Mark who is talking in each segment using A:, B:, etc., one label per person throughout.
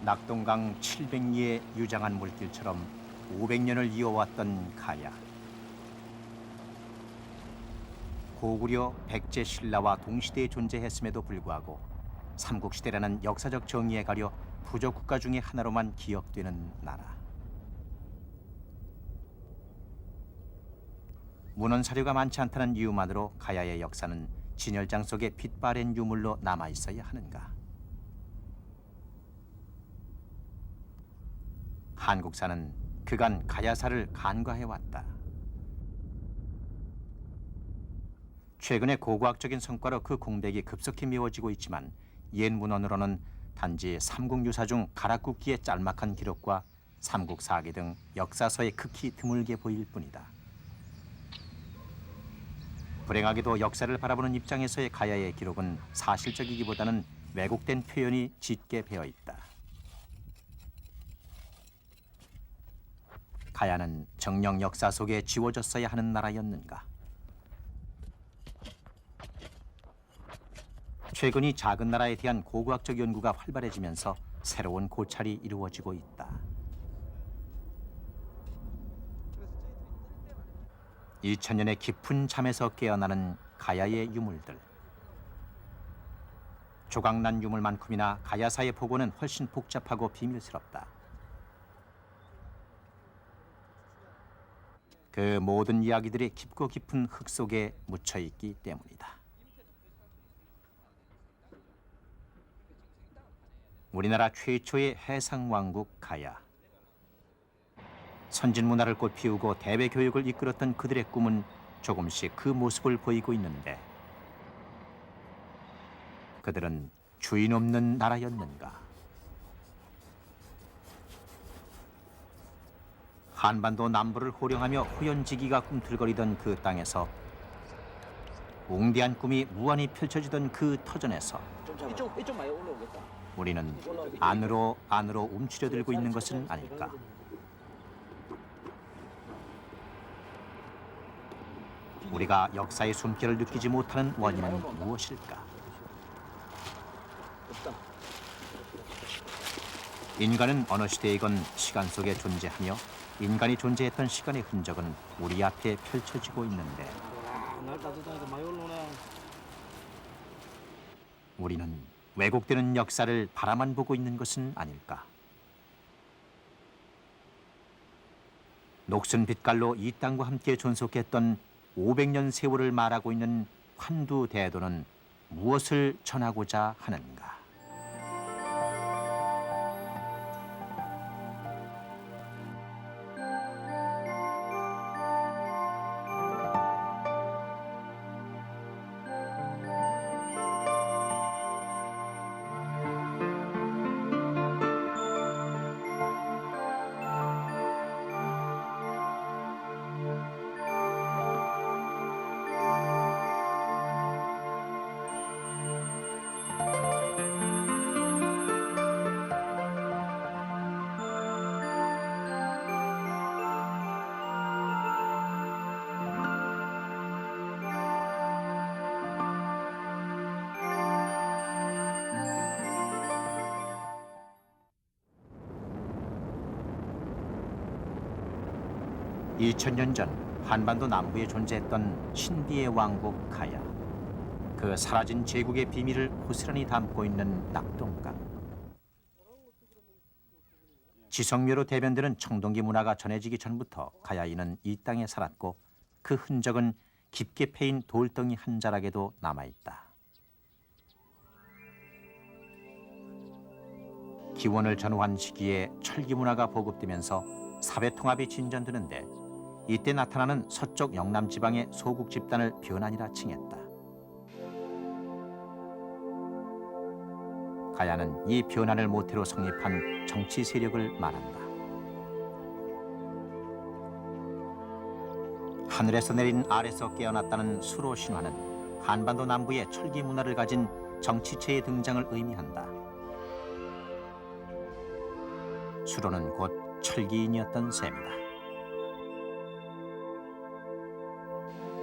A: 낙동강 700리의 유장한 물길처럼 500년을 이어왔던 가야. 고구려 백제 신라와 동시대에 존재했음에도 불구하고 삼국시대라는 역사적 정의에 가려 부족 국가 중의 하나로만 기억되는 나라. 문헌 사료가 많지 않다는 이유만으로 가야의 역사는 진열장 속에 빛바랜 유물로 남아 있어야 하는가? 한국사는 그간 가야사를 간과해왔다. 최근에 고고학적인 성과로 그 공백이 급속히 메워지고 있지만 옛 문헌으로는 단지 삼국유사 중 가락국기의 짤막한 기록과 삼국사기 등 역사서에 극히 드물게 보일 뿐이다. 불행하게도 역사를 바라보는 입장에서의 가야의 기록은 사실적이기보다는 왜곡된 표현이 짙게 배어 있다. 가야는 정령 역사 속에 지워졌어야 하는 나라였는가? 최근 이 작은 나라에 대한 고고학적 연구가 활발해지면서 새로운 고찰이 이루어지고 있다. 2000년의 깊은 잠에서 깨어나는 가야의 유물들. 조각난 유물만큼이나 가야사의 보고는 훨씬 복잡하고 비밀스럽다. 그 모든 이야기들이 깊고 깊은 흙 속에 묻혀 있기 때문이다. 우리나라 최초의 해상왕국 가야. 선진 문화를 꽃피우고 대외 교육을 이끌었던 그들의 꿈은 조금씩 그 모습을 보이고 있는데 그들은 주인 없는 나라였는가? 한반도 남부를 호령하며 호연지기가 꿈틀거리던 그 땅에서 웅대한 꿈이 무한히 펼쳐지던 그 터전에서
B: 이쪽 많이 올라오겠다.
A: 우리는 안으로 움츠려들고 있는 것은 아닐까? 우리가 역사의 숨결을 느끼지 못하는 원인은 무엇일까? 인간은 어느 시대이건 시간 속에 존재하며 인간이 존재했던 시간의 흔적은 우리 앞에 펼쳐지고 있는데
B: 날 따뜻하니까 많이 올라오네.
A: 우리는 왜곡되는 역사를 바라만 보고 있는 것은 아닐까? 녹슨 빛깔로 이 땅과 함께 존속했던 500년 세월을 말하고 있는 환두대도는 무엇을 전하고자 하는가? (2000년) 전 한반도 남부에 존재했던 신비의 왕국 가야. 그 사라진 제국의 비밀을 고스란히 담고 있는 낙동강. 지성묘로 대변되는 청동기 문화가 전해지기 전부터 가야인은 이 땅에 살았고 그 흔적은 깊게 패인 돌덩이 한 자락에도 남아있다. 기원을 전후한 시기에 철기 문화가 보급되면서 사회 통합이 진전되는데 이때 나타나는 서쪽 영남 지방의 소국 집단을 변환이라 칭했다. 가야는 이 변환을 모태로 성립한 정치 세력을 말한다. 하늘에서 내린 알에서 깨어났다는 수로 신화는 한반도 남부의 철기 문화를 가진 정치체의 등장을 의미한다. 수로는 곧 철기인이었던 셈이다.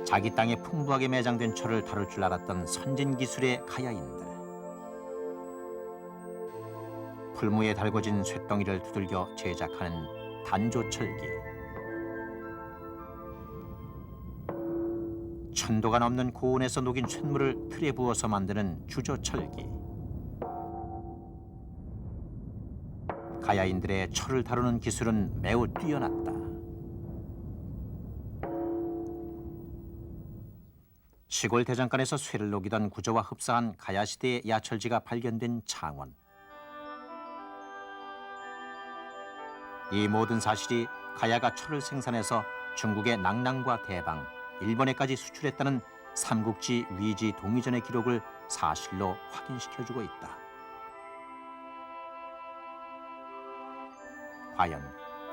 A: 자기 땅에 풍부하게 매장된 철을 다룰 줄 알았던 선진 기술의 가야인들. 풀무에 달궈진 쇳덩이를 두들겨 제작하는 단조철기. 천도가 넘는 고온에서 녹인 쇳물을 틀에 부어서 만드는 주조철기. 가야인들의 철을 다루는 기술은 매우 뛰어났다. 시골 대장간에서 쇠를 녹이던 구조와 흡사한 가야 시대의 야철지가 발견된 창원. 이 모든 사실이 가야가 철을 생산해서 중국의 낭랑과 대방, 일본에까지 수출했다는 삼국지 위지 동의전의 기록을 사실로 확인시켜주고 있다. 과연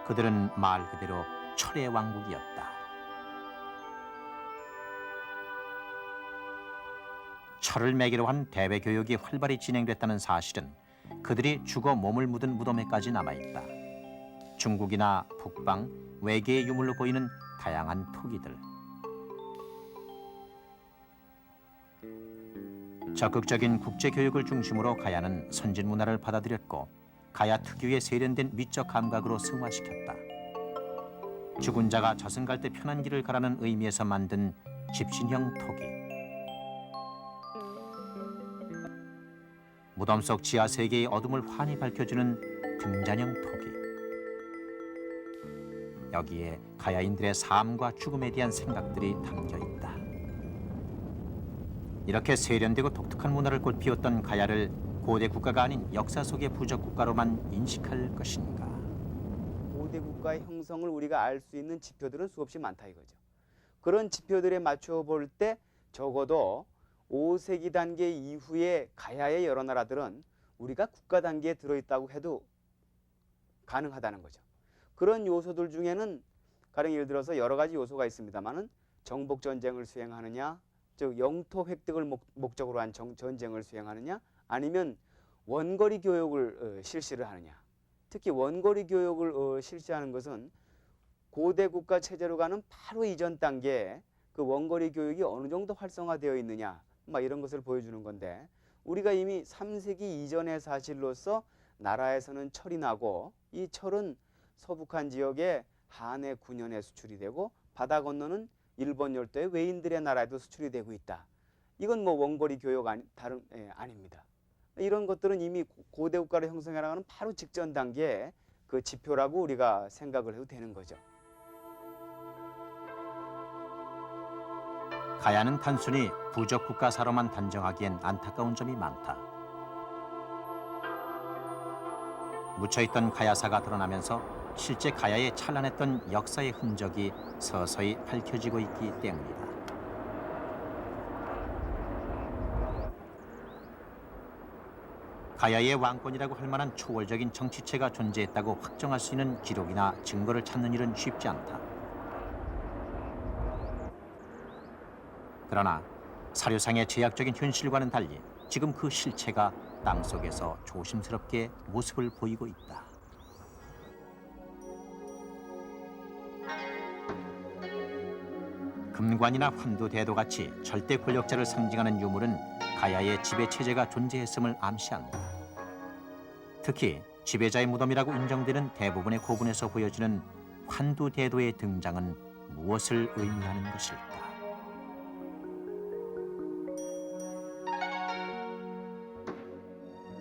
A: 그들은 말 그대로 철의 왕국이었다. 철을 매개로 한 대외 교육이 활발히 진행됐다는 사실은 그들이 죽어 몸을 묻은 무덤에까지 남아있다. 중국이나 북방, 외계의 유물로 보이는 다양한 토기들. 적극적인 국제교육을 중심으로 가야는 선진 문화를 받아들였고 가야 특유의 세련된 미적 감각으로 승화시켰다. 죽은 자가 저승 갈 때 편한 길을 가라는 의미에서 만든 집신형 토기. 무덤 속 지하 세계의 어둠을 환히 밝혀주는 등잔형 토기. 여기에 가야인들의 삶과 죽음에 대한 생각들이 담겨 있다. 이렇게 세련되고 독특한 문화를 꽃피웠던 가야를 고대 국가가 아닌 역사 속의 부적 국가로만 인식할 것인가?
C: 고대 국가의 형성을 우리가 알 수 있는 지표들은 수없이 많다 이거죠. 그런 지표들에 맞춰 볼 때 적어도 5세기 단계 이후의 가야의 여러 나라들은 우리가 국가 단계에 들어있다고 해도 가능하다는 거죠. 그런 요소들 중에는 가령 예를 들어서 여러 가지 요소가 있습니다만은 정복 전쟁을 수행하느냐, 즉 영토 획득을 목적으로 한 전쟁을 수행하느냐, 아니면 원거리 교육을 실시를 하느냐. 특히 원거리 교육을 실시하는 것은 고대 국가 체제로 가는 바로 이전 단계에 그 원거리 교육이 어느 정도 활성화되어 있느냐, 막 이런 것을 보여주는 건데, 우리가 이미 3세기 이전의 사실로서 나라에서는 철이 나고 이 철은 서북한 지역의 한해 9년에 수출이 되고 바다 건너는 일본 열도의 외인들의 나라에도 수출이 되고 있다. 이건 뭐 원거리 교육 아닙니다. 이런 것들은 이미 고대 국가를 형성해 나가는 바로 직전 단계의 그 지표라고 우리가 생각을 해도 되는 거죠.
A: 가야는 단순히 부적 국가사로만 단정하기엔 안타까운 점이 많다. 묻혀있던 가야사가 드러나면서 실제 가야에 찬란했던 역사의 흔적이 서서히 밝혀지고 있기 때문이다. 가야의 왕권이라고 할 만한 초월적인 정치체가 존재했다고 확정할 수 있는 기록이나 증거를 찾는 일은 쉽지 않다. 그러나 사료상의 제약적인 현실과는 달리 지금 그 실체가 땅속에서 조심스럽게 모습을 보이고 있다. 금관이나 환두대도 같이 절대 권력자를 상징하는 유물은 가야의 지배체제가 존재했음을 암시한다. 특히 지배자의 무덤이라고 인정되는 대부분의 고분에서 보여지는 환두대도의 등장은 무엇을 의미하는 것일까?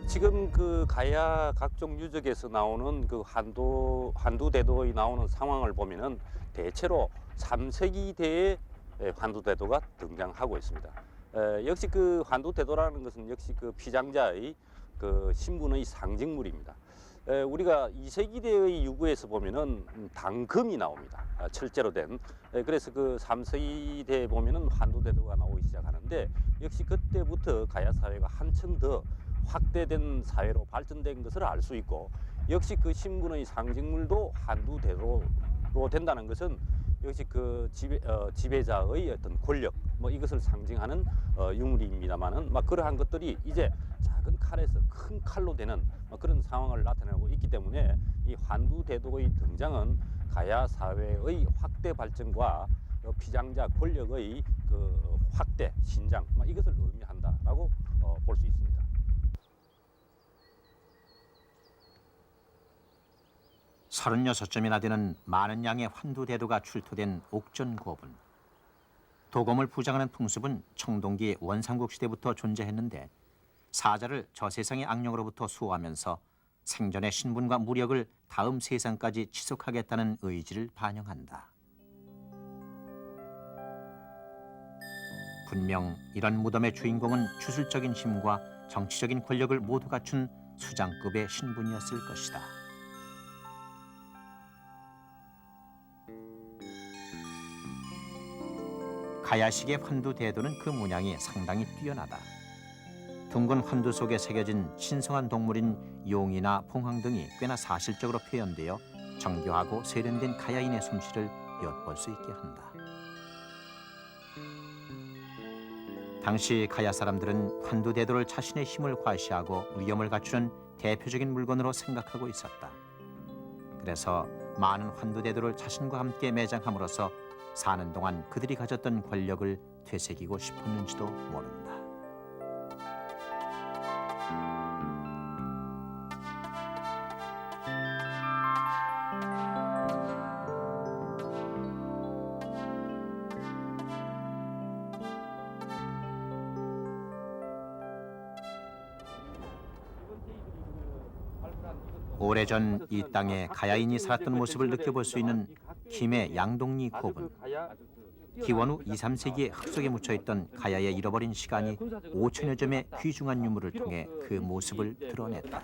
D: 지금 그 가야 각종 유적에서 나오는 그 환두대도에 나오는 상황을 보면은 대체로 3세기대의 환두대도가 등장하고 있습니다. 역시 그 환두대도라는 것은 역시 그 피장자의 그 신분의 상징물입니다. 우리가 2세기대의 유구에서 보면은 당금이 나옵니다. 철제로 된. 그래서 그 3세기대에 보면은 환두대도가 나오기 시작하는데, 역시 그때부터 가야 사회가 한층 더 확대된 사회로 발전된 것을 알 수 있고, 역시 그 신분의 상징물도 환두대도로 된다는 것은 역시 그 지배자의 어떤 권력, 뭐 이것을 상징하는 유물입니다만은, 막 그러한 것들이 이제 작은 칼에서 큰 칼로 되는 그런 상황을 나타내고 있기 때문에 이 환두대도의 등장은 가야 사회의 확대 발전과 피장자 권력의 그 확대, 신장, 이것을 의미한다라고 볼 수 있습니다.
A: 36점이나 되는 많은 양의 환두대도가 출토된 옥전고분. 도검을 부장하는 풍습은 청동기 원삼국 시대부터 존재했는데 사자를 저 세상의 악령으로부터 수호하면서 생전의 신분과 무력을 다음 세상까지 지속하겠다는 의지를 반영한다. 분명 이런 무덤의 주인공은 주술적인 힘과 정치적인 권력을 모두 갖춘 수장급의 신분이었을 것이다. 가야식의 환두대도는 그 문양이 상당히 뛰어나다. 둥근 환두 속에 새겨진 신성한 동물인 용이나 봉황 등이 꽤나 사실적으로 표현되어 정교하고 세련된 가야인의 솜씨를 엿볼 수 있게 한다. 당시 가야 사람들은 환두대도를 자신의 힘을 과시하고 위엄을 갖추는 대표적인 물건으로 생각하고 있었다. 그래서 많은 환두대도를 자신과 함께 매장함으로써 사는 동안 그들이 가졌던 권력을 되새기고 싶었는지도 모른다. 오래전 이 땅에 가야인이 살았던 모습을 느껴볼 수 있는 김해 양동리 고분. 기원 후 2, 3세기에 흙 속에 묻혀있던 가야의 잃어버린 시간이 5천여 점의 귀중한 유물을 통해 그 모습을 드러냈다.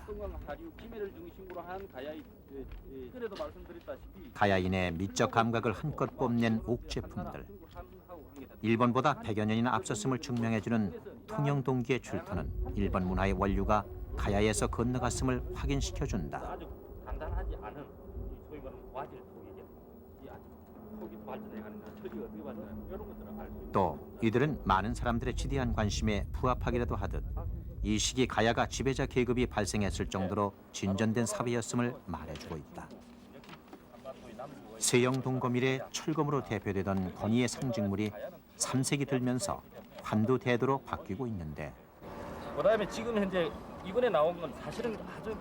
A: 가야인의 미적 감각을 한껏 뽐낸 옥 제품들. 일본보다 100여 년이나 앞섰음을 증명해주는 통영동기의 출토는 일본 문화의 원류가 가야에서 건너갔음을 확인시켜준다.
D: 아주 간단하지 않은 소위 말하는 와질 톡이죠. 이 아주 톡이 발전해가는 처리가 어떻게 발전하는 이런 것들을 알 수 있는.
A: 또 이들은 많은 사람들의 지대한 관심에 부합하기라도 하듯 이 시기 가야가 지배자 계급이 발생했을 정도로 진전된 사회였음을 말해주고 있다. 세영동검 이래 철검으로 대표되던 건의의 상징물이 3세기 들면서 환두대도로 바뀌고 있는데
E: 그다음에 지금 현재 이번에 나온 건 사실은 아주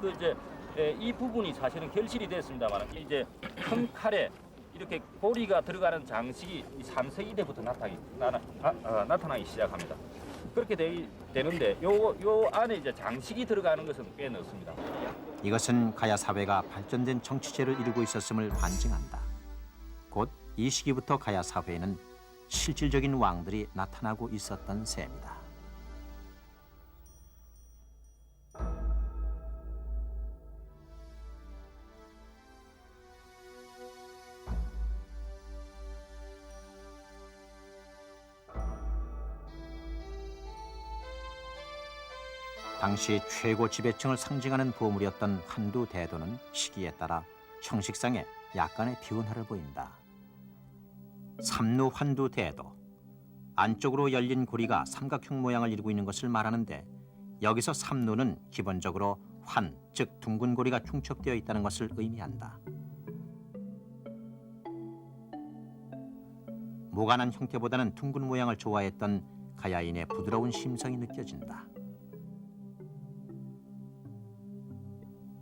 E: 이 부분이 사실은 결실이 됐습니다만 이제 큰 칼에 이렇게 고리가 들어가는 장식이 3세기 때부터 나타나기 시작합니다. 그렇게 되는데 요 안에 이제 장식이 들어가는 것은 꽤 넣습니다.
A: 이것은 가야 사회가 발전된 정치제를 이루고 있었음을 반증한다. 곧 이 시기부터 가야 사회에는 실질적인 왕들이 나타나고 있었던 셈이다. 당시 최고 지배층을 상징하는 보물이었던 환두대도는 시기에 따라 형식상에 약간의 변화를 보인다. 삼루 환두대도. 안쪽으로 열린 고리가 삼각형 모양을 이루고 있는 것을 말하는데 여기서 삼루는 기본적으로 환, 즉 둥근 고리가 중첩되어 있다는 것을 의미한다. 모가난 형태보다는 둥근 모양을 좋아했던 가야인의 부드러운 심성이 느껴진다.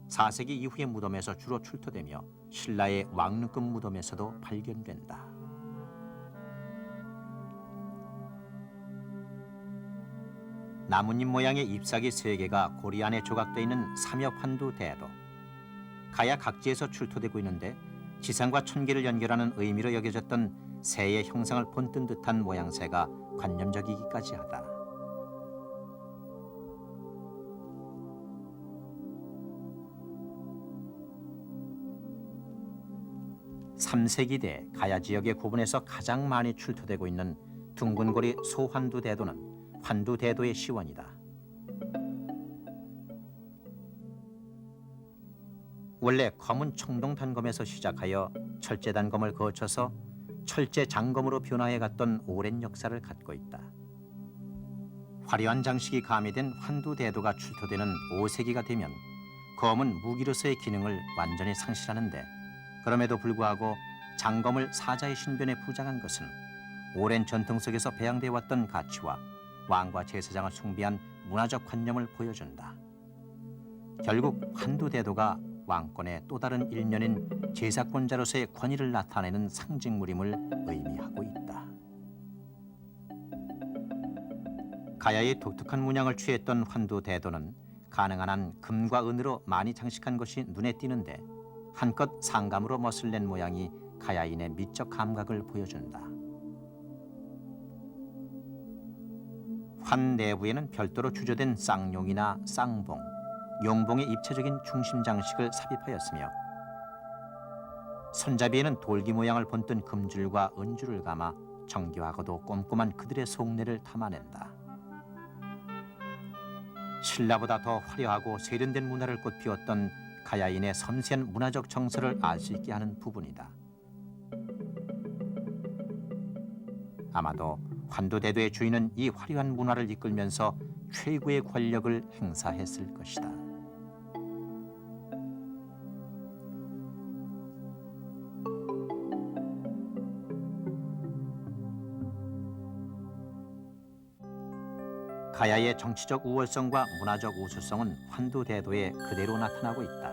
A: 4세기 이후의 무덤에서 주로 출토되며 신라의 왕릉급 무덤에서도 발견된다. 나뭇잎 모양의 잎사귀 3개가 고리 안에 조각되어 있는 삼엽환두대도. 가야 각지에서 출토되고 있는데 지상과 천계를 연결하는 의미로 여겨졌던 새의 형상을 본뜬 듯한 모양새가 관념적이기까지 하다. 3세기대 가야 지역의 고분에서 가장 많이 출토되고 있는 둥근고리 소환두대도는 환두대도의 시원이다. 원래 검은 청동 단검에서 시작하여 철제 단검을 거쳐서 철제 장검으로 변화해 갔던 오랜 역사를 갖고 있다. 화려한 장식이 가미된 환두대도가 출토되는 5세기가 되면 검은 무기로서의 기능을 완전히 상실하는데 그럼에도 불구하고 장검을 사자의 신변에 부장한 것은 오랜 전통 속에서 배양돼 왔던 가치와 왕과 제사장을 숭배한 문화적 관념을 보여준다. 결국 환두대도가 왕권의 또 다른 일면인 제사권자로서의 권위를 나타내는 상징물임을 의미하고 있다. 가야의 독특한 문양을 취했던 환두대도는 가능한 한 금과 은으로 많이 장식한 것이 눈에 띄는데 한껏 상감으로 멋을 낸 모양이 가야인의 미적 감각을 보여준다. 환 내부에는 별도로 주조된 쌍용이나 쌍봉, 용봉의 입체적인 중심 장식을 삽입하였으며 손잡이에는 돌기 모양을 본뜬 금줄과 은줄을 감아 정교하고도 꼼꼼한 그들의 속내를 담아낸다. 신라보다 더 화려하고 세련된 문화를 꽃피웠던 가야인의 섬세한 문화적 정서를 알 수 있게 하는 부분이다. 아마도 환두대도의 주인은 이 화려한 문화를 이끌면서 최고의 권력을 행사했을 것이다. 가야의 정치적 우월성과 문화적 우수성은 환두대도에 그대로 나타나고 있다.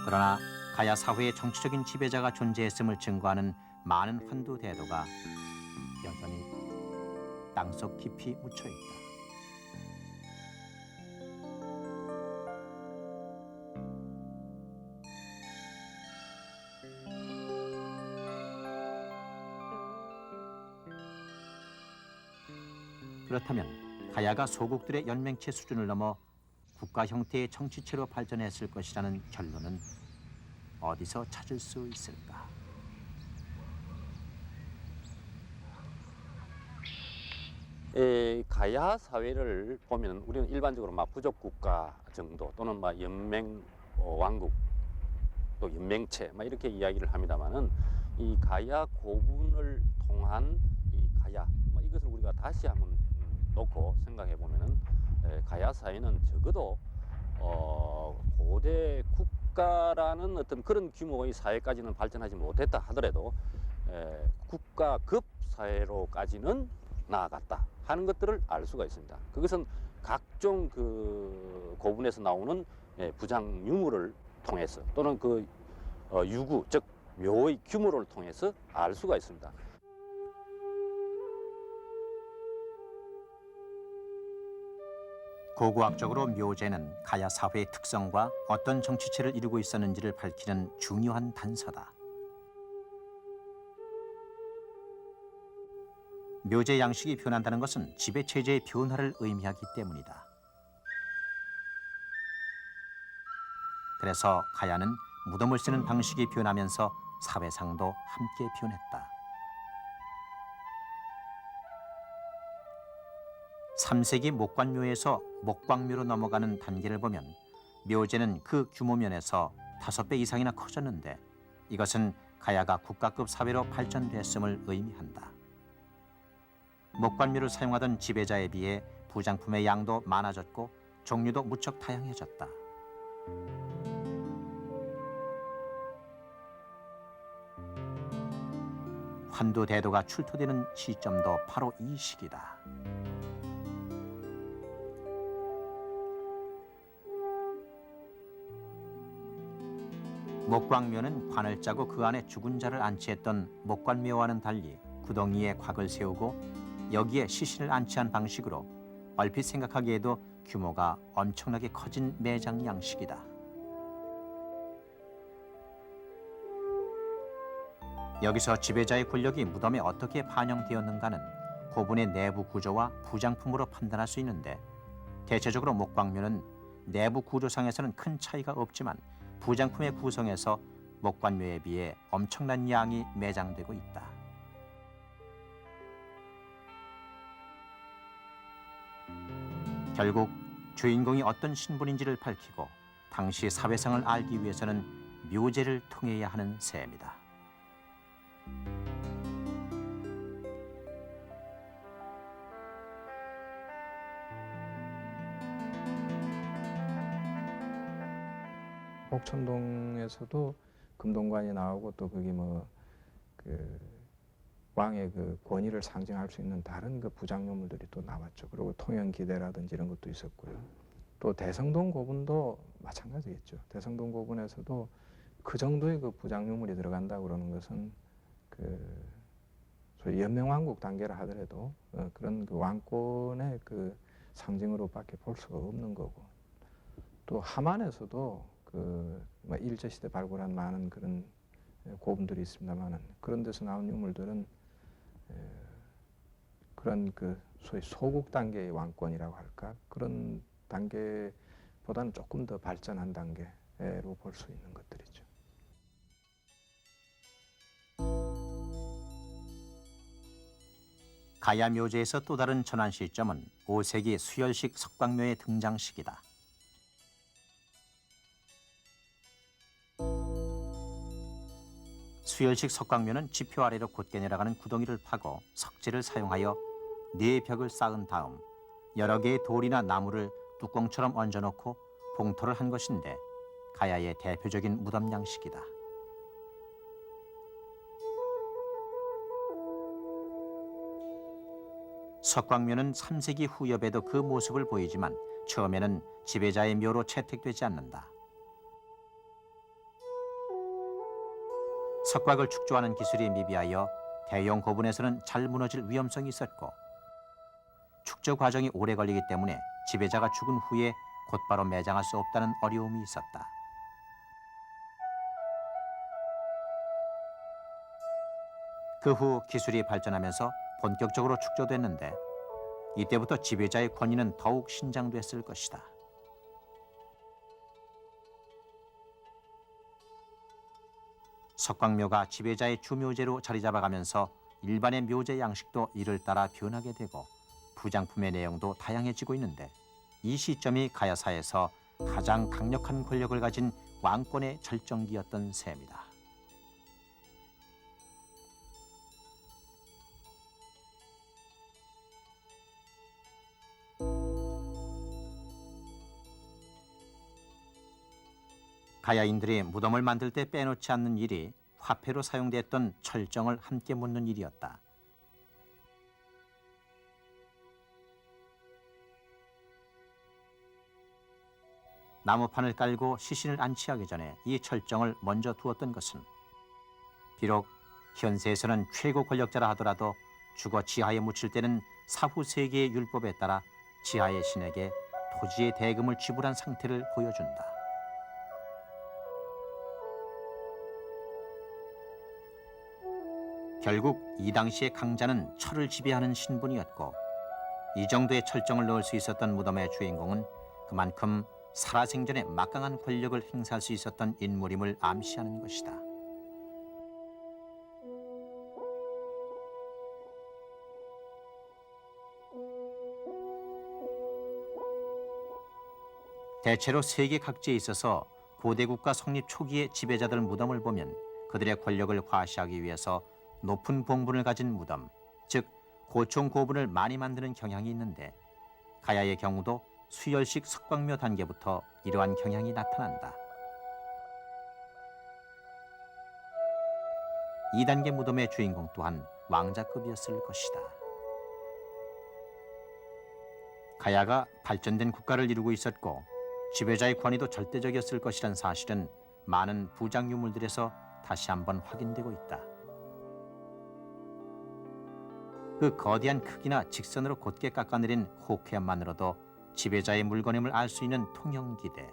A: 그러나 가야 사회의 정치적인 지배자가 존재했음을 증거하는 많은 환두대도가 여전히 땅속 깊이 묻혀 있다. 그렇다면 가야가 소국들의 연맹체 수준을 넘어 국가 형태의 정치체로 발전했을 것이라는 결론은 어디서 찾을 수 있을까?
D: 가야 사회를 보면 우리는 일반적으로 막 부족 국가 정도 또는 막 연맹 왕국 또 연맹체 막 이렇게 이야기를 합니다만은 이 가야 고분을 통한 이 가야 이것을 우리가 다시 한번 놓고 생각해 보면은 가야 사회는 적어도 고대 국가라는 어떤 그런 규모의 사회까지는 발전하지 못했다 하더라도 국가급 사회로까지는 나아갔다 하는 것들을 알 수가 있습니다. 그것은 각종 그 고분에서 나오는 부장 유물을 통해서 또는 그 유구 즉 묘의 규모를 통해서 알 수가 있습니다.
A: 고고학적으로 묘제는 가야 사회의 특성과 어떤 정치체를 이루고 있었는지를 밝히는 중요한 단서다. 묘제 양식이 변한다는 것은 지배체제의 변화를 의미하기 때문이다. 그래서 가야는 무덤을 쓰는 방식이 변하면서 사회상도 함께 변했다. 3세기 목관묘에서 목광묘로 넘어가는 단계를 보면 묘제는 그 규모면에서 5배 이상이나 커졌는데 이것은 가야가 국가급 사회로 발전됐음을 의미한다. 목관묘를 사용하던 지배자에 비해 부장품의 양도 많아졌고 종류도 무척 다양해졌다. 환두대도가 출토되는 시점도 바로 이 시기다. 목광묘는 관을 짜고 그 안에 죽은 자를 안치했던 목관묘와는 달리 구덩이에 곽을 세우고 여기에 시신을 안치한 방식으로 얼핏 생각하기에도 규모가 엄청나게 커진 매장 양식이다. 여기서 지배자의 권력이 무덤에 어떻게 반영되었는가는 고분의 내부 구조와 부장품으로 판단할 수 있는데 대체적으로 목광묘는 내부 구조상에서는 큰 차이가 없지만 부장품의 구성에서 목관묘에 비해 엄청난 양이 매장되고 있다. 결국 주인공이 어떤 신분인지를 밝히고 당시 사회상을 알기 위해서는 묘제를 통해야 하는 셈이다.
F: 옥천동에서도 금동관이 나오고 또 거기 뭐 그 왕의 그 권위를 상징할 수 있는 다른 그 부장요물들이 또 나왔죠. 그리고 통영기대라든지 이런 것도 있었고요. 또 대성동 고분도 마찬가지겠죠. 대성동 고분에서도 그 정도의 그 부장유물이 들어간다 그러는 것은 그 소위 연명왕국 단계라 하더라도 그런 그 왕권의 그 상징으로밖에 볼 수가 없는 거고, 또 함안에서도 그뭐 일제시대 발굴한 많은 그런 고분들이 있습니다만은 그런 데서 나온 유물들은 그런 그 소위 소국 단계의 왕권이라고 할까, 그런 단계보다는 조금 더 발전한 단계로 볼 수 있는 것들이죠.
A: 가야 묘제에서 또 다른 전환 시점은 5세기 수열식 석광묘의 등장 시기다. 수열식 석광묘는 지표 아래로 곧게 내려가는 구덩이를 파고 석재를 사용하여 네 벽을 쌓은 다음 여러 개의 돌이나 나무를 뚜껑처럼 얹어놓고 봉토를 한 것인데 가야의 대표적인 무덤 양식이다. 석광묘는 3세기 후엽에도 그 모습을 보이지만 처음에는 지배자의 묘로 채택되지 않는다. 석곽을 축조하는 기술이 미비하여 대형 고분에서는 잘 무너질 위험성이 있었고, 축조 과정이 오래 걸리기 때문에 지배자가 죽은 후에 곧바로 매장할 수 없다는 어려움이 있었다. 그 후 기술이 발전하면서 본격적으로 축조됐는데 이때부터 지배자의 권위는 더욱 신장됐을 것이다. 석광묘가 지배자의 주묘제로 자리 잡아가면서 일반의 묘제 양식도 이를 따라 변하게 되고 부장품의 내용도 다양해지고 있는데, 이 시점이 가야사에서 가장 강력한 권력을 가진 왕권의 절정기였던 셈이다. 가야인들이 무덤을 만들 때 빼놓지 않는 일이 화폐로 사용됐던 철정을 함께 묻는 일이었다. 나무판을 깔고 시신을 안치하기 전에 이 철정을 먼저 두었던 것은 비록 현세에서는 최고 권력자라 하더라도 죽어 지하에 묻힐 때는 사후 세계의 율법에 따라 지하의 신에게 토지의 대금을 지불한 상태를 보여준다. 결국 이 당시의 강자는 철을 지배하는 신분이었고, 이 정도의 철정을 넣을 수 있었던 무덤의 주인공은 그만큼 살아생전에 막강한 권력을 행사할 수 있었던 인물임을 암시하는 것이다. 대체로 세계 각지에 있어서 고대 국가 성립 초기의 지배자들 무덤을 보면 그들의 권력을 과시하기 위해서 높은 봉분을 가진 무덤, 즉 고총 고분을 많이 만드는 경향이 있는데, 가야의 경우도 수열식 석광묘 단계부터 이러한 경향이 나타난다. 2단계 무덤의 주인공 또한 왕자급이었을 것이다. 가야가 발전된 국가를 이루고 있었고 지배자의 권위도 절대적이었을 것이란 사실은 많은 부장 유물들에서 다시 한번 확인되고 있다. 그 거대한 크기나 직선으로 곧게 깎아내린 호쾌함만으로도 지배자의 물건임을 알 수 있는 통영기대.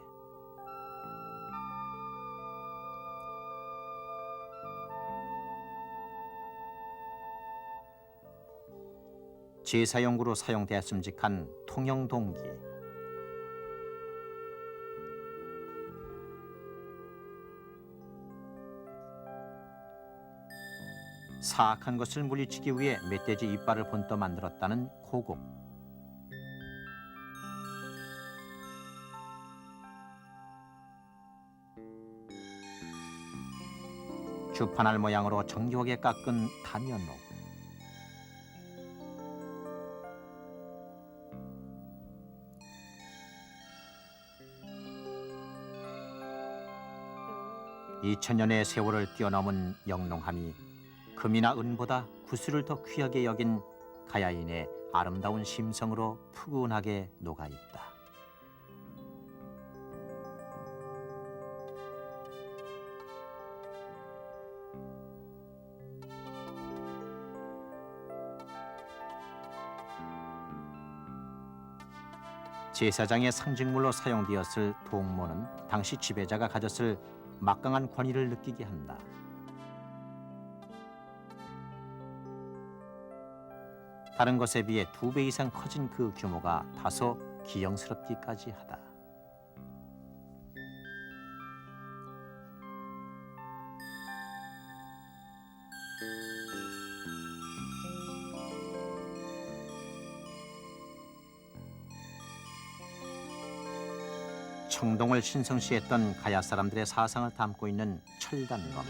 A: 제사용구로 사용되었음직한 통영동기. 사악한 것을 물리치기 위해 멧돼지 이빨을 본떠 만들었다는 고국. 주판알 모양으로 정교하게 깎은 다면옥. (2000년의) 세월을 뛰어넘은 영롱함이 금이나 은보다 구슬을 더 귀하게 여긴 가야인의 아름다운 심성으로 푸근하게 녹아있다. 제사장의 상징물로 사용되었을 동모는 당시 지배자가 가졌을 막강한 권위를 느끼게 한다. 다른 것에 비해 2배 이상 커진 그 규모가 다소 기영스럽기까지 하다. 청동을 신성시했던 가야 사람들의 사상을 담고 있는 철단검.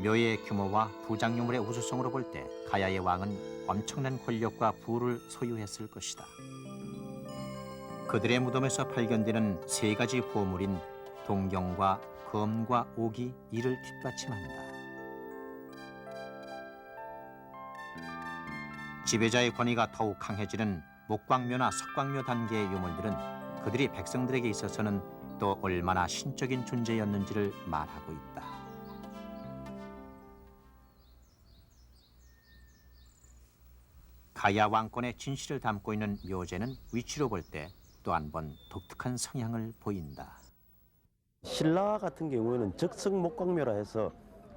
A: 묘의 규모와 부장유물의 우수성으로 볼 때 가야의 왕은 엄청난 권력과 부를 소유했을 것이다. 그들의 무덤에서 발견되는 3가지 보물인 동경과 검과 옥이 이를 뒷받침한다. 지배자의 권위가 더욱 강해지는 목광묘나 석광묘 단계의 유물들은 그들이 백성들에게 있어서는 또 얼마나 신적인 존재였는지를 말하고 있다. 가야 왕권의 진실을 담고 있는 묘제는 위치로 볼 때 또 한 번 독특한 성향을 보인다.
G: 신라 같은 경우에는 적성 목광묘라 해서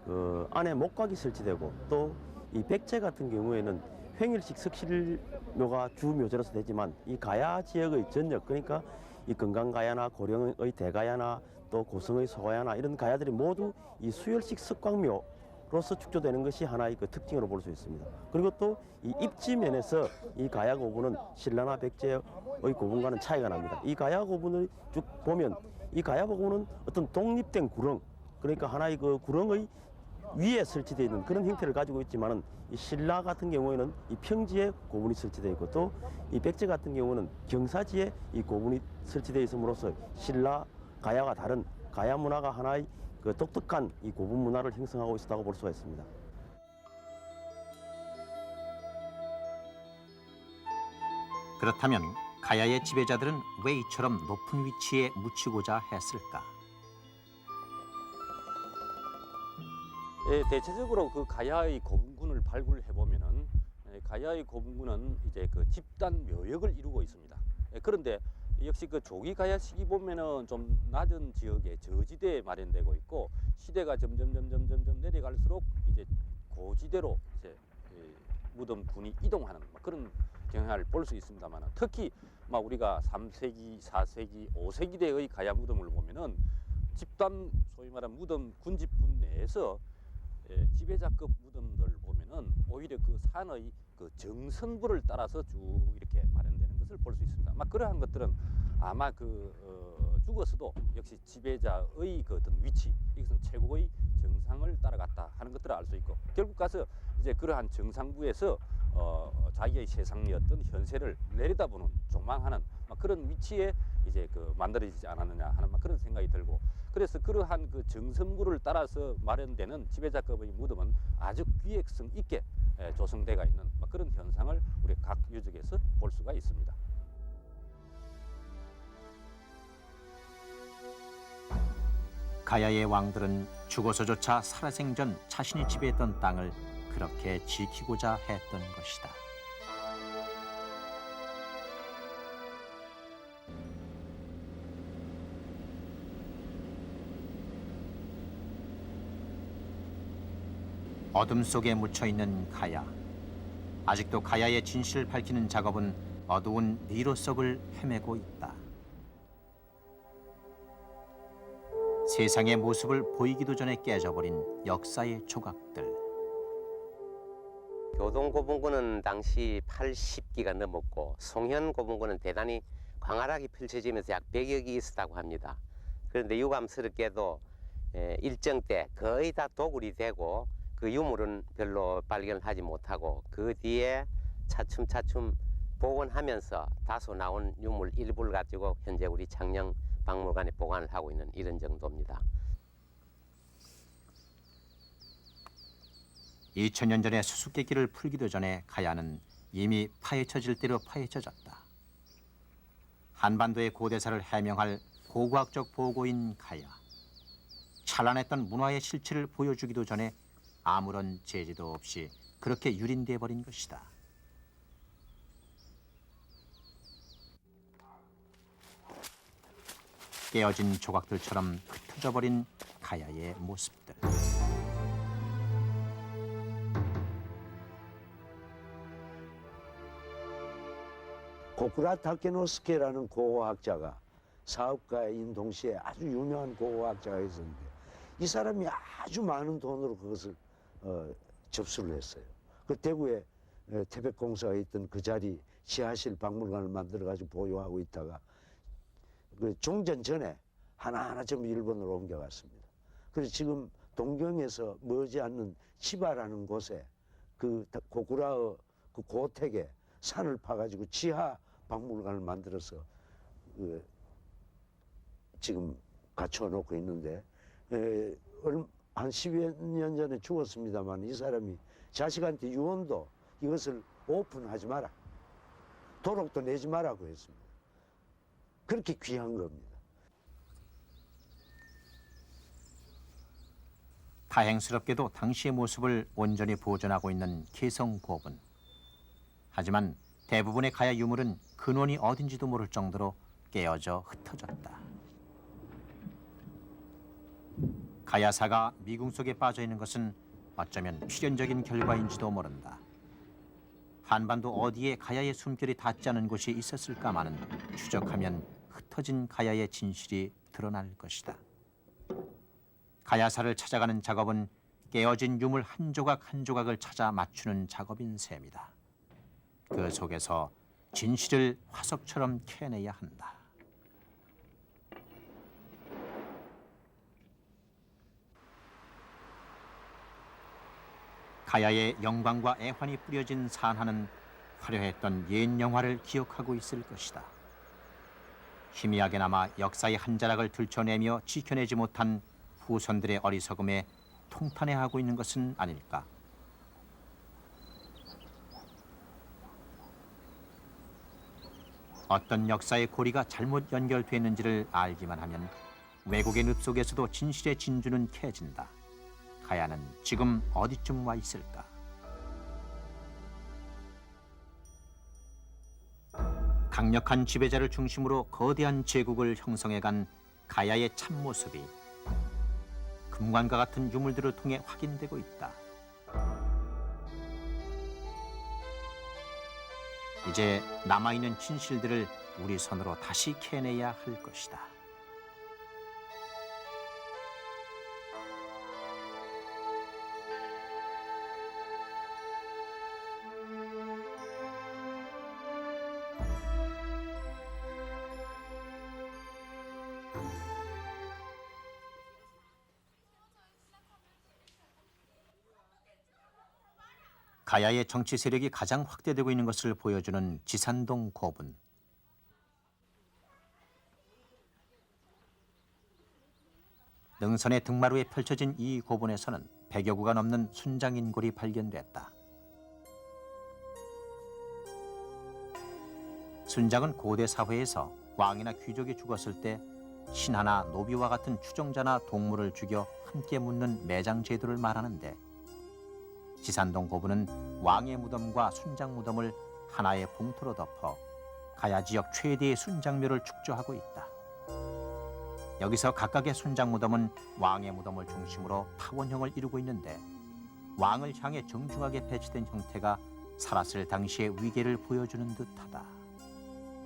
G: 그 안에 목각이 설치되고 또 이 백제 같은 경우에는 횡일식 석실묘가 주 묘제로서 되지만 이 가야 지역의 전역 그러니까 이 건강가야나 고령의 대가야나 또 고성의 소가야나 이런 가야들이 모두 이 수열식 석광묘로서 축조되는 것이 하나의 그 특징으로 볼 수 있습니다. 그리고 또 이 입지 면에서 이 가야 고분은 신라나 백제의 고분과는 차이가 납니다. 이 가야 고분을 쭉 보면 이 가야 고분은 어떤 독립된 구렁 그러니까 하나의 그 구렁의 위에 설치되어 있는 그런 형태를 가지고 있지만은 이 신라 같은 경우에는 이 평지에 고분이 설치되어 있고 또 이 백제 같은 경우는 경사지에 이 고분이 설치되어 있음으로써 신라 가야가 다른 가야 문화가 하나의 그 독특한 이 고분 문화를 형성하고 있었다고 볼 수가 있습니다.
A: 그렇다면 가야의 지배자들은 왜 이처럼 높은 위치에 묻히고자 했을까?
D: 대체적으로 그 가야의 고분군을 발굴해 보면은 가야의 고분군은 이제 그 집단 묘역을 이루고 있습니다. 그런데 역시 그 조기 가야 시기 보면은 좀 낮은 지역에 저지대에 마련되고 있고 시대가 점점 내려갈수록 이제 고지대로 이제 무덤군이 이동하는 그런 경향을 볼 수 있습니다만 특히 막 우리가 3세기, 4세기, 5세기대의 가야 무덤을 보면은 집단 소위 말하는 무덤 군집분 내에서 지배자급 무덤들 보면은 오히려 그 산의 그 정선부를 따라서 쭉 이렇게 마련되는 것을 볼 수 있습니다. 아마 그러한 것들은 아마 죽어서도 역시 지배자의 그 어떤 위치, 이것은 최고의 정상을 따라갔다 하는 것들을 알 수 있고 결국 가서 이제 그러한 정상부에서 자기의 세상의 어떤 현세를 내려다보는 조망하는 그런 위치에 이제 만들어지지 않았느냐 하는 그런 생각이 들고 그래서 그러한 그 정선부를 따라서 마련되는 지배자급의 무덤은 아주 기획성 있게 조성되어 있는 그런 현상을 우리 각 유적에서 볼 수가 있습니다.
A: 가야의 왕들은 죽어서조차 살아생전 자신이 지배했던 땅을 그렇게 지키고자 했던 것이다. 어둠 속에 묻혀있는 가야. 아직도 가야의 진실을 밝히는 작업은 어두운 니로 속을 헤매고 있다. 세상의 모습을 보이기도 전에 깨져버린 역사의 조각들.
H: 교동고분군은 당시 80기가 넘었고 송현고분군은 대단히 광활하게 펼쳐지면서 약 100여 기 있었다고 합니다. 그런데 유감스럽게도 일정 때 거의 다 도굴이 되고 그 유물은 별로 발견하지 못하고 그 뒤에 차츰차츰 복원하면서 다소 나온 유물 일부를 가지고 현재 우리 창녕 박물관에 보관을 하고 있는 이런 정도입니다.
A: 2000년 전에 수수께끼를 풀기도 전에 가야는 이미 파헤쳐질 대로 파헤쳐졌다. 한반도의 고대사를 해명할 고고학적 보고인 가야. 찬란했던 문화의 실체를 보여주기도 전에 아무런 제재도 없이 그렇게 유린돼 버린 것이다. 깨어진 조각들처럼 흩어져 버린 가야의 모습들.
I: 고쿠라 타케노스케라는 고고학자가 사업가인 동시에 아주 유명한 고고학자가 있었는데 이 사람이 아주 많은 돈으로 그것을 접수를 했어요. 그 대구에 태백공사가 있던 그 자리 지하실 박물관을 만들어가지고 보유하고 있다가 그 종전 전에 하나하나 전부 일본으로 옮겨갔습니다. 그래서 지금 동경에서 머지않는 치바라는 곳에 그 고쿠라의 그 고택에 산을 파가지고 지하 박물관을 만들어서 지금 갖춰놓고 있는데 한 10여 년 전에 죽었습니다만 이 사람이 자식한테 유언도 이것을 오픈하지 마라. 도록도 내지 마라고 했습니다. 그렇게 귀한 겁니다.
A: 다행스럽게도 당시의 모습을 온전히 보존하고 있는 개성고분. 하지만 대부분의 가야 유물은 근원이 어딘지도 모를 정도로 깨어져 흩어졌다. 가야사가 미궁 속에 빠져 있는 것은 어쩌면 필연적인 결과인지도 모른다. 한반도 어디에 가야의 숨결이 닿지 않은 곳이 있었을까마는 추적하면 흩어진 가야의 진실이 드러날 것이다. 가야사를 찾아가는 작업은 깨어진 유물 한 조각 한 조각을 찾아 맞추는 작업인 셈이다. 그 속에서 진실을 화석처럼 캐내야 한다. 가야의 영광과 애환이 뿌려진 산하는 화려했던 옛 영화를 기억하고 있을 것이다. 희미하게나마 역사의 한 자락을 들춰내며 지켜내지 못한 후손들의 어리석음에 통탄해하고 있는 것은 아닐까. 어떤 역사의 고리가 잘못 연결됐는지를 알기만 하면 왜곡의 늪 속에서도 진실의 진주는 캐진다. 가야는 지금 어디쯤 와 있을까? 강력한 지배자를 중심으로 거대한 제국을 형성해간 가야의 참모습이 금관과 같은 유물들을 통해 확인되고 있다. 이제 남아있는 진실들을 우리 손으로 다시 캐내야 할 것이다. 가야의 정치 세력이 가장 확대되고 있는 것을 보여주는 지산동 고분. 능선의 등마루에 펼쳐진 이 고분에서는 100여 구가 넘는 순장인골이 발견됐다. 순장은 고대 사회에서 왕이나 귀족이 죽었을 때 신하나 노비와 같은 추종자나 동물을 죽여 함께 묻는 매장 제도를 말하는데, 지산동 고분은 왕의 무덤과 순장 무덤을 하나의 봉투로 덮어 가야 지역 최대의 순장묘를 축조하고 있다. 여기서 각각의 순장 무덤은 왕의 무덤을 중심으로 타원형을 이루고 있는데, 왕을 향해 정중하게 배치된 형태가 살았을 당시의 위계를 보여주는 듯하다.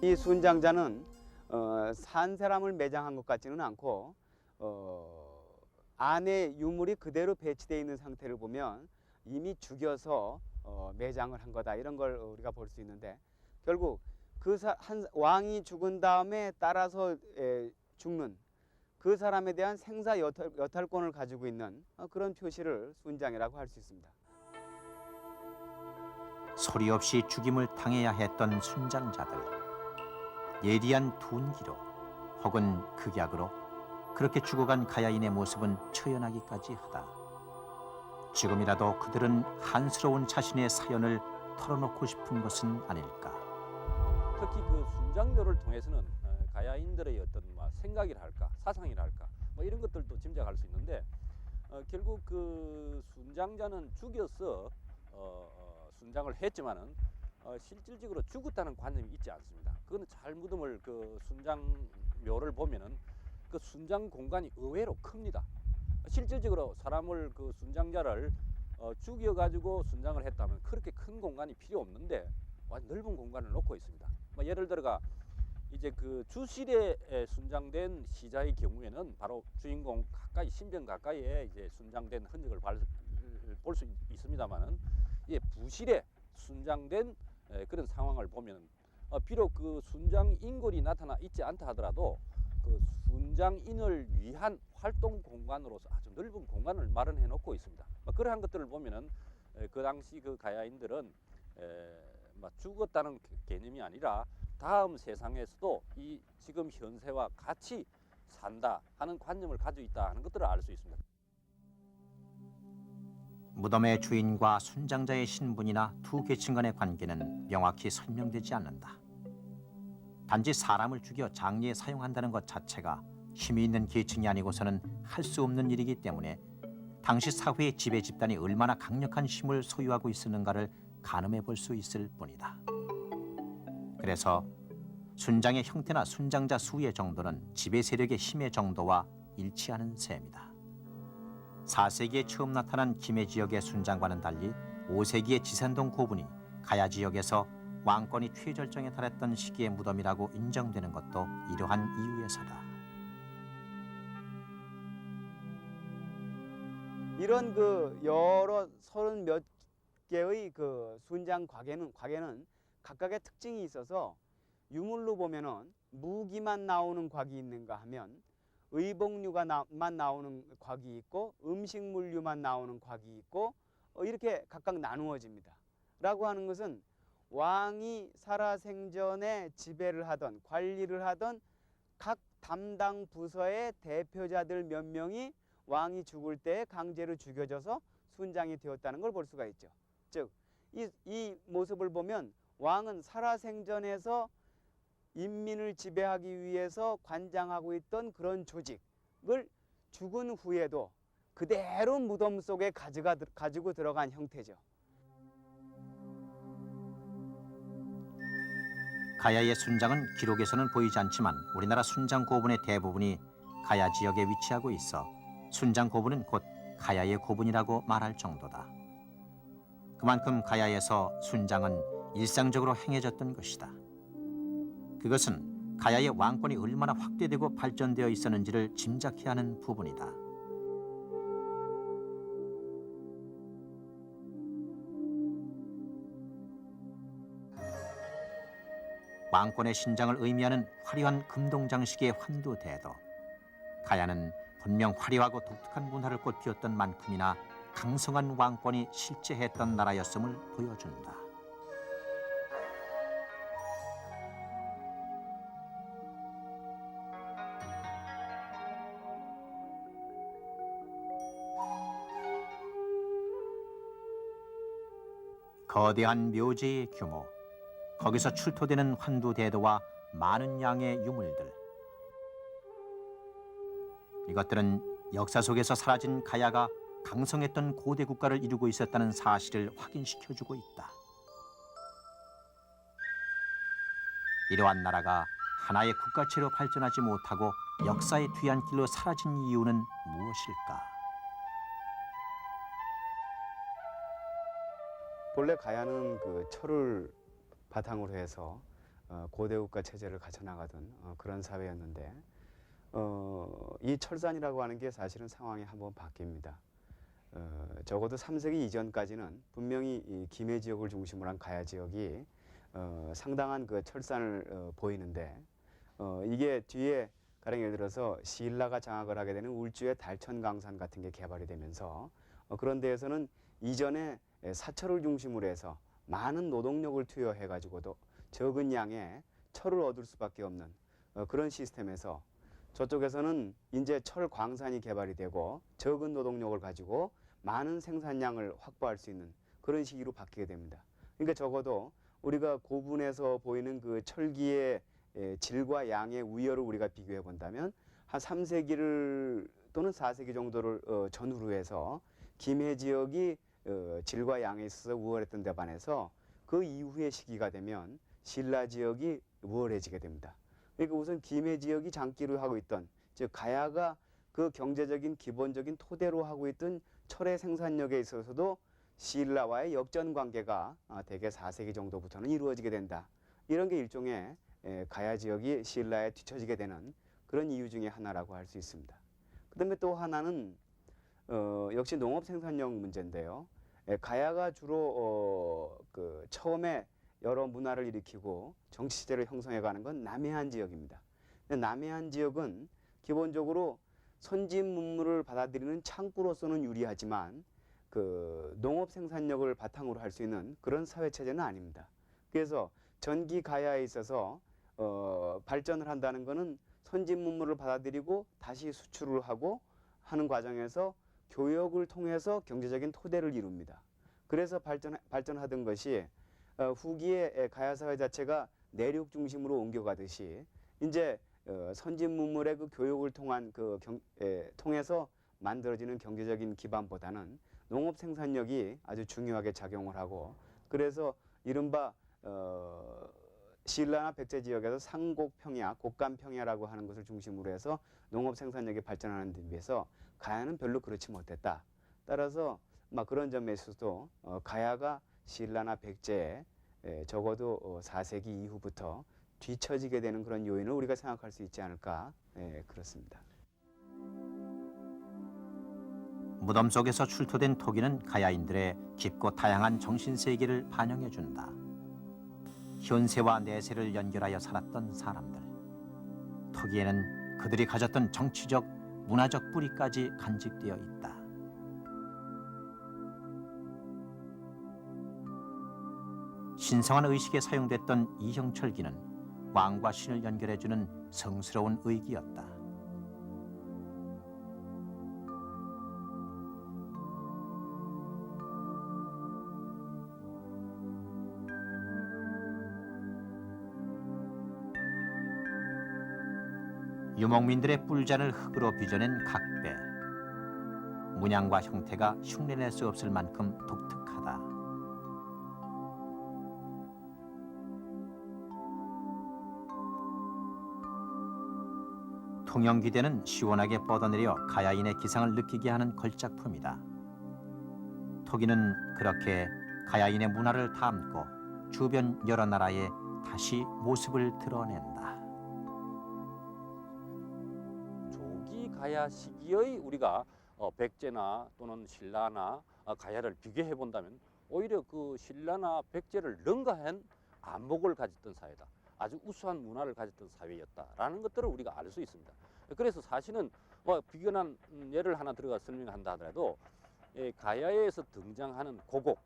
C: 이 순장자는 산 사람을 매장한 것 같지는 않고 안에 유물이 그대로 배치되어 있는 상태를 보면 이미 죽여서 매장을 한 거다, 이런 걸 우리가 볼 수 있는데, 결국 한 왕이 죽은 다음에 따라서 죽는 그 사람에 대한 생사 여탈권을 가지고 있는 그런 표시를 순장이라고 할 수 있습니다.
A: 소리 없이 죽임을 당해야 했던 순장자들. 예리한 둔기로 혹은 극약으로 그렇게 죽어간 가야인의 모습은 처연하기까지 하다. 지금이라도 그들은 한스러운 자신의 사연을 털어놓고 싶은 것은 아닐까.
D: 특히 그 순장묘를 통해서는 가야인들의 어떤 생각이랄까, 사상이랄까, 이런 것들도 짐작할 수 있는데, 결국 그 순장자는 죽여서 순장을 했지만은 실질적으로 죽었다는 관념이 있지 않습니다. 그거는 잘 무덤을 그 순장묘를 보면은 그 순장 공간이 의외로 큽니다. 실질적으로 사람을 그 순장자를 죽여가지고 순장을 했다면 그렇게 큰 공간이 필요 없는데 아주 넓은 공간을 놓고 있습니다. 뭐 예를 들어가 이제 그 주실에 순장된 시자의 경우에는 바로 주인공 가까이 신병 가까이에 이제 순장된 흔적을 볼 수 있습니다만은 예, 부실에 순장된 그런 상황을 보면 비록 그 순장 인골이 나타나 있지 않다 하더라도 그 순장인을 위한 활동 공간으로서 아주 넓은 공간을 마련해 놓고 있습니다. 그러한 것들을 보면은 그 당시 그 가야인들은 죽었다는 개념이 아니라 다음 세상에서도 이 지금 현세와 같이 산다 하는 관념을 가지고 있다 하는 것들을 알 수 있습니다.
A: 무덤의 주인과 순장자의 신분이나 두 계층 간의 관계는 명확히 설명되지 않는다. 단지 사람을 죽여 장례에 사용한다는 것 자체가 힘이 있는 계층이 아니고서는 할 수 없는 일이기 때문에 당시 사회의 지배 집단이 얼마나 강력한 힘을 소유하고 있었는가를 가늠해 볼 수 있을 뿐이다. 그래서 순장의 형태나 순장자 수의 정도는 지배 세력의 힘의 정도와 일치하는 셈이다. 4세기에 처음 나타난 김해 지역의 순장과는 달리 5세기의 지산동 고분이 가야 지역에서 왕권이 최절정에 달했던 시기의 무덤이라고 인정되는 것도 이러한 이유에서다.
C: 이런 그 여러 30몇 개의 그 순장 곽에는 각각의 특징이 있어서 유물로 보면은 무기만 나오는 곽이 있는가 하면 의복류만 나오는 곽이 있고 음식물류만 나오는 곽이 있고 이렇게 각각 나누어집니다. 라고 하는 것은 왕이 살아생전에 지배를 하던 관리를 하던 각 담당 부서의 대표자들 몇 명이 왕이 죽을 때 강제로 죽여져서 순장이 되었다는 걸 볼 수가 있죠. 즉, 이 모습을 보면 왕은 살아생전에서 인민을 지배하기 위해서 관장하고 있던 그런 조직을 죽은 후에도 그대로 무덤 속에 가지고 들어간 형태죠.
A: 가야의 순장은 기록에서는 보이지 않지만 우리나라 순장 고분의 대부분이 가야 지역에 위치하고 있어 순장 고분은 곧 가야의 고분이라고 말할 정도다. 그만큼 가야에서 순장은 일상적으로 행해졌던 것이다. 그것은 가야의 왕권이 얼마나 확대되고 발전되어 있었는지를 짐작해야 하는 부분이다. 왕권의 신장을 의미하는 화려한 금동 장식의 환두대도 가야는 분명 화려하고 독특한 문화를 꽃피웠던 만큼이나 강성한 왕권이 실제했던 나라였음을 보여준다. 거대한 묘지의 규모, 거기서 출토되는 환두대도와 많은 양의 유물들. 이것들은 역사 속에서 사라진 가야가 강성했던 고대 국가를 이루고 있었다는 사실을 확인시켜주고 있다. 이러한 나라가 하나의 국가체로 발전하지 못하고 역사의 뒤안길로 사라진 이유는 무엇일까?
C: 본래 가야는 그 철을 바탕으로 해서 고대 국가 체제를 갖춰나가던 그런 사회였는데 이 철산이라고 하는 게 사실은 상황이 한번 바뀝니다. 적어도 3세기 이전까지는 분명히 이 김해 지역을 중심으로 한 가야 지역이 상당한 그 철산을 보이는데 이게 뒤에 가령 예를 들어서 신라가 장악을 하게 되는 울주의 달천강산 같은 게 개발이 되면서 그런 데에서는 이전에 사철을 중심으로 해서 많은 노동력을 투여해 가지고도 적은 양의 철을 얻을 수밖에 없는 그런 시스템에서 저쪽에서는 이제 철 광산이 개발이 되고 적은 노동력을 가지고 많은 생산량을 확보할 수 있는 그런 시기로 바뀌게 됩니다. 그러니까 적어도 우리가 고분에서 보이는 그 철기의 질과 양의 우열을 우리가 비교해 본다면 한 3세기를 또는 4세기 정도를 전후로 해서 김해 지역이 질과 양에 있어서 우월했던 데 반해서 그 이후의 시기가 되면 신라 지역이 우월해지게 됩니다. 그러니까 우선 김해 지역이 장기로 하고 있던, 즉 가야가 그 경제적인 기본적인 토대로 하고 있던 철의 생산력에 있어서도 신라와의 역전 관계가 대개 4세기 정도부터는 이루어지게 된다. 이런 게 일종의 가야 지역이 신라에 뒤처지게 되는 그런 이유 중에 하나라고 할 수 있습니다. 그다음에 또 하나는 역시 농업 생산력 문제인데요. 가야가 주로 처음에 여러 문화를 일으키고 정치 시대를 형성해가는 건 남해안 지역입니다. 근데 남해안 지역은 기본적으로 선진 문물을 받아들이는 창구로서는 유리하지만 그 농업 생산력을 바탕으로 할 수 있는 그런 사회 체제는 아닙니다. 그래서 전기 가야에 있어서 발전을 한다는 것은 선진 문물을 받아들이고 다시 수출을 하고 하는 과정에서 교역을 통해서 경제적인 토대를 이룹니다. 그래서 발전하던 것이 후기에 가야 사회 자체가 내륙 중심으로 옮겨가듯이 이제 선진 문물의 그 교육을 통한 통해서 만들어지는 경제적인 기반보다는 농업 생산력이 아주 중요하게 작용을 하고, 그래서 이른바 신라나 백제 지역에서 상곡평야, 곡간평야라고 하는 것을 중심으로 해서 농업 생산력이 발전하는 데 비해서 가야는 별로 그렇지 못했다. 따라서 그런 점에 있어서도 가야가 신라나 백제에 적어도 4세기 이후부터 뒤처지게 되는 그런 요인을 우리가 생각할 수 있지 않을까, 그렇습니다.
A: 무덤 속에서 출토된 토기는 가야인들의 깊고 다양한 정신세계를 반영해준다. 현세와 내세를 연결하여 살았던 사람들. 토기에는 그들이 가졌던 정치적, 문화적 뿌리까지 간직되어 있다. 신성한 의식에 사용됐던 이형철기는 왕과 신을 연결해주는 성스러운 의기였다. 유목민들의 뿔잔을 흙으로 빚어낸 각배. 문양과 형태가 흉내낼 수 없을 만큼 독특하다. 통영기대는 시원하게 뻗어내려 가야인의 기상을 느끼게 하는 걸작품이다. 토기는 그렇게 가야인의 문화를 담고 주변 여러 나라에 다시 모습을 드러낸다.
D: 조기 가야 시기의 우리가 백제나 또는 신라나 가야를 비교해 본다면 오히려 그 신라나 백제를 능가한 안목을 가졌던 사회다. 아주 우수한 문화를 가졌던 사회였다라는 것들을 우리가 알 수 있습니다. 그래서 사실은 비견한 예를 하나 들어가 설명한다 하더라도 가야에서 등장하는 고곡,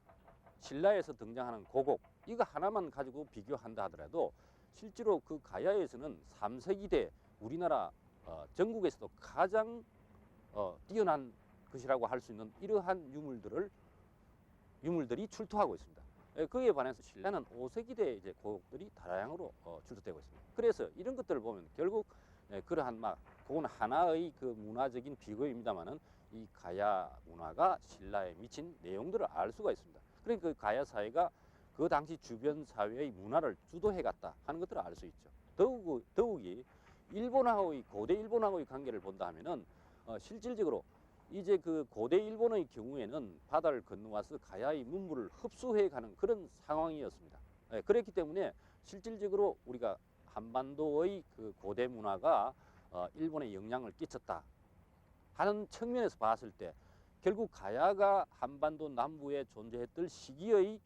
D: 신라에서 등장하는 고곡, 이거 하나만 가지고 비교한다 하더라도 실제로 그 가야에서는 3세기대 우리나라 전국에서도 가장 뛰어난 것이라고 할 수 있는 이러한 유물들이 출토하고 있습니다. 그에 반해서 신라는 5세기대 이제 고곡들이 다량으로 출토되고 있습니다. 그래서 이런 것들을 보면 결국 그러한 그건 하나의 그 문화적인 비교입니다만은 이 가야 문화가 신라에 미친 내용들을 알 수가 있습니다. 그러니까 그 가야 사회가 그 당시 주변 사회의 문화를 주도해갔다 하는 것들을 알 수 있죠. 더욱이 일본하고의 고대 일본하고의 관계를 본다 하면은 실질적으로 이제 그 고대 일본의 경우에는 바다를 건너와서 가야의 문물을 흡수해가는 그런 상황이었습니다. 그랬기 때문에 실질적으로 우리가 한반도의 그 고대 문화가 일본에 영향을 끼쳤다 하는 측면에서 봤을 때 결국 가야가 한반도 남부에 존재했던 시기의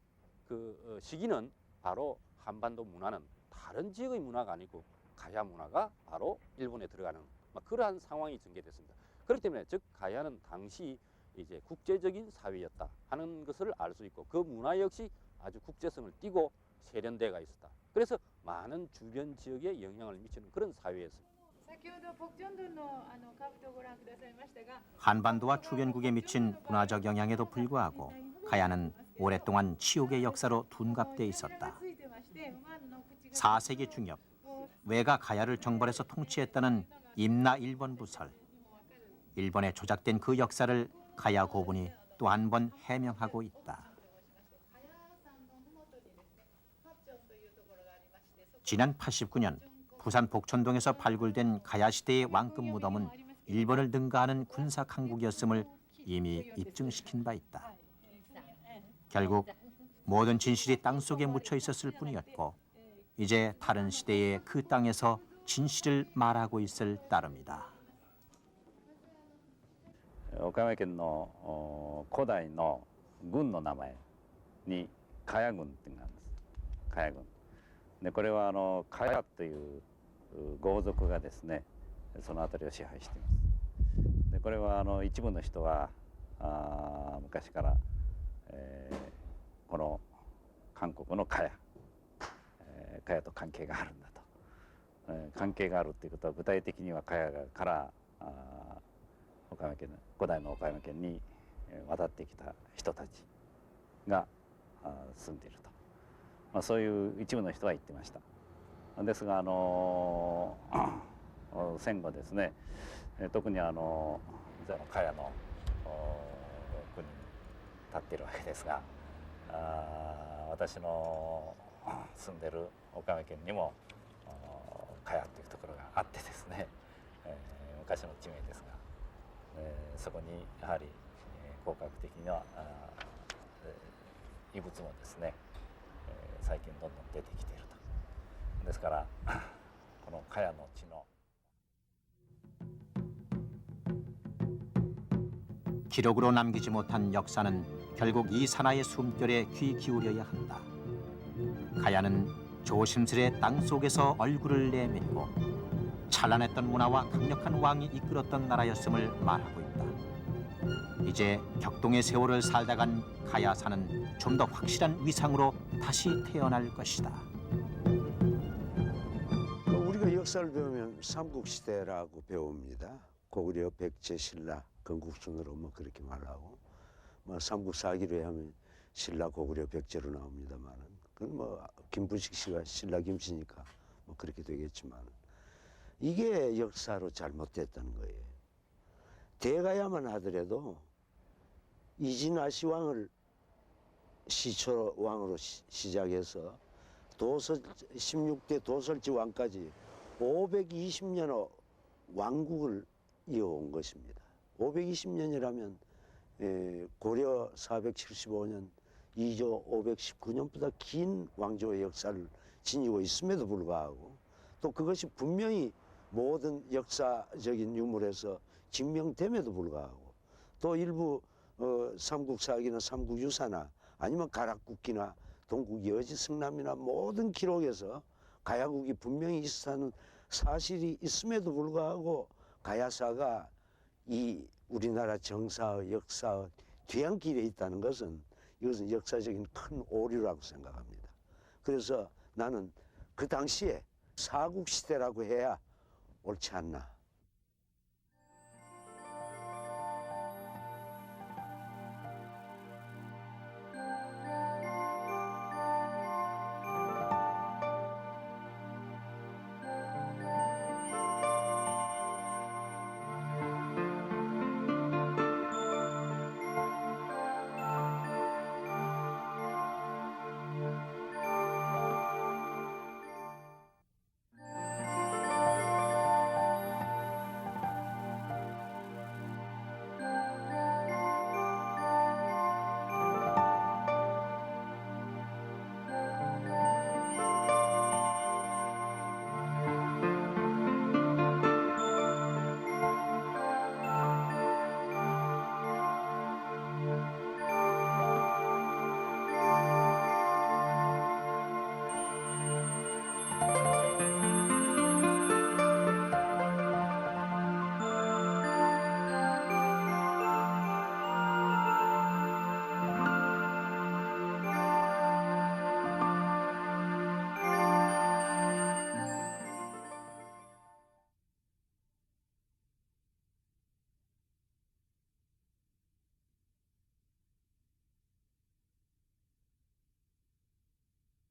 D: 그 시기는 바로 한반도 문화는 다른 지역의 문화가 아니고 가야 문화가 바로 일본에 들어가는 그러한 상황이 전개됐습니다. 그렇기 때문에 즉 가야는 당시 이제 국제적인 사회였다 하는 것을 알 수 있고 그 문화 역시 아주 국제성을 띠고 세련돼가 있었다. 그래서 많은 주변 지역에 영향을 미치는 그런 사회였습니다.
A: 한반도와 주변국에 미친 문화적 영향에도 불구하고 가야는 오랫동안 치욕의 역사로 둔갑돼 있었다. 4세기 중엽 외가 가야를 정벌해서 통치했다는 임나 일본 부설. 일본에 조작된 그 역사를 가야 고분이 또 한 번 해명하고 있다. 지난 89년 부산 복천동에서 발굴된 가야 시대의 왕급 무덤은 일본을 능가하는 군사 강국이었음을 이미 입증시킨 바 있다. 결국 모든 진실이 땅속에 묻혀 있었을 뿐이었고 이제 다른 시대의 그 땅에서 진실을 말하고 있을 따름이다.
D: 岡山県の古代の郡の名前に茅郡っていうのがあるんです。茅郡でこれは茅という豪族がですねその辺りを支配しています。でこれは一部の人は昔から、この韓国の茅と関係があるんだと、関係があるっていうことは具体的には茅から岡山県古代の岡山県に渡ってきた人たちが住んでいると、そういう一部の人は言ってました。ですが戦後ですね特に茅の国に立っているわけですが私の住んでいる岡山県にも茅というところがあってですね、昔の地名ですが。そこにやはり広角的な遺物もですね、最近どんどん出てきていると。ですからこの茅の地の
A: 기록으로 남기지 못한 역사는 결국 이 산하의 숨결에 귀 기울여야 한다. 가야는 조심스레 땅속에서 얼굴을 내밀고 찬란했던 문화와 강력한 왕이 이끌었던 나라였음을 말하고 있다. 이제 격동의 세월을 살다 간 가야산은 좀 더 확실한 위상으로 다시 태어날 것이다.
I: 우리가 역사를 배우면 삼국시대라고 배웁니다. 고구려, 백제, 신라, 건국순으로 뭐 그렇게 말하고 뭐 삼국사기로 하면 신라, 고구려, 백제로 나옵니다만은 그건 뭐 김부식 씨가 신라 김씨니까 뭐 그렇게 되겠지만 이게 역사로 잘못됐다는 거예요. 대가야만 하더라도 이진아시 왕을 시초 왕으로 시작해서 16대 도설지 왕까지 520년의 왕국을 이어온 것입니다. 520년이라면 고려 475년, 이조 519년보다 긴 왕조의 역사를 지니고 있음에도 불구하고 또 그것이 분명히 모든 역사적인 유물에서 증명됨에도 불구하고 또 일부 삼국사기나 삼국유사나 아니면 가락국기나 동국 여지 성남이나 모든 기록에서 가야국이 분명히 있었다는 사실이 있음에도 불구하고 가야사가 이 우리나라 정사의 역사의 뒤안길에 있다는 것은 이것은 역사적인 큰 오류라고 생각합니다. 그래서 나는 그 당시에 사국시대라고 해야 옳지 않나.